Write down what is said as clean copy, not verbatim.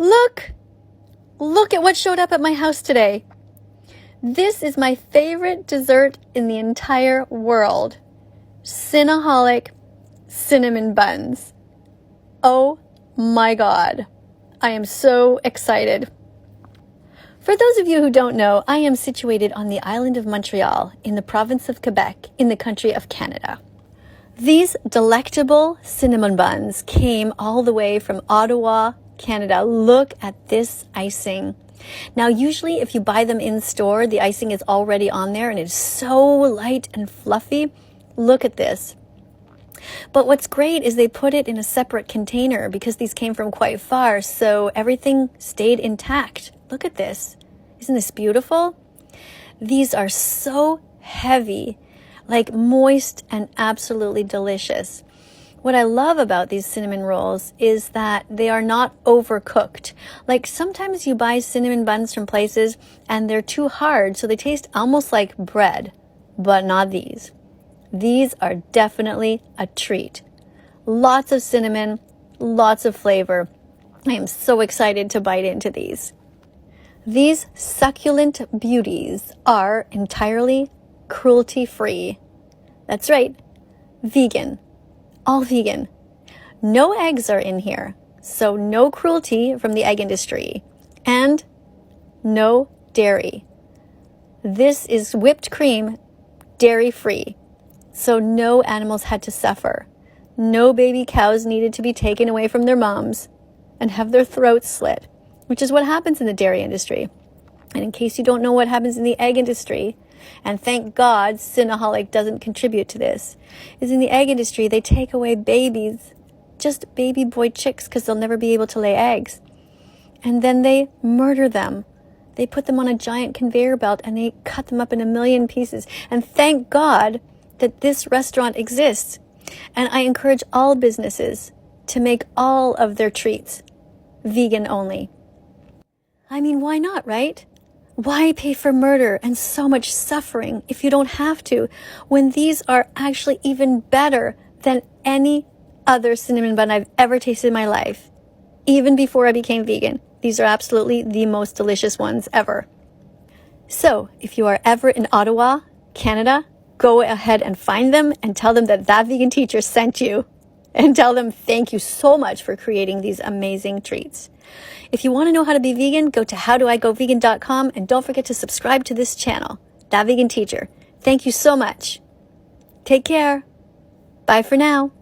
Look! Look at what showed up at my house today. This is my favorite dessert in the entire world. Cinnaholic cinnamon buns. Oh my God. I am so excited. For those of you who don't know, I am situated on the island of Montreal in the province of Quebec in the country of Canada. These delectable cinnamon buns came all the way from Ottawa, Canada. Look at this icing. Now, usually if you buy them in store, the icing is already on there and it's so light and fluffy. Look at this. But what's great is they put it in a separate container because these came from quite far, so everything stayed intact. Look at this. Isn't this beautiful? These are so heavy, like moist and absolutely delicious. What I love about these cinnamon rolls is that they are not overcooked. Like sometimes you buy cinnamon buns from places and they're too hard, so they taste almost like bread, but not these. These are definitely a treat. Lots of cinnamon, lots of flavor. I am so excited to bite into these. These succulent beauties are entirely cruelty-free. That's right, vegan. All vegan. No eggs are in here, so no cruelty from the egg industry, and no dairy. This is whipped cream, dairy-free, so no animals had to suffer. No baby cows needed to be taken away from their moms and have their throats slit, which is what happens in the dairy industry. And in case you don't know what happens in the egg industry, and thank God Cinnaholic doesn't contribute to this, is in the egg industry, they take away babies, just baby boy chicks, because they'll never be able to lay eggs. And then they murder them. They put them on a giant conveyor belt and they cut them up in a million pieces. And thank God that this restaurant exists. And I encourage all businesses to make all of their treats vegan only. I mean, why not, right? Why pay for murder and so much suffering if you don't have to, when these are actually even better than any other cinnamon bun I've ever tasted in my life? Even before I became vegan, these are absolutely the most delicious ones ever. So, if you are ever in Ottawa, Canada, go ahead and find them and tell them that That Vegan Teacher sent you. And tell them thank you so much for creating these amazing treats. If you want to know how to be vegan, go to howdoigovegan.com and don't forget to subscribe to this channel, That Vegan Teacher. Thank you so much. Take care. Bye for now.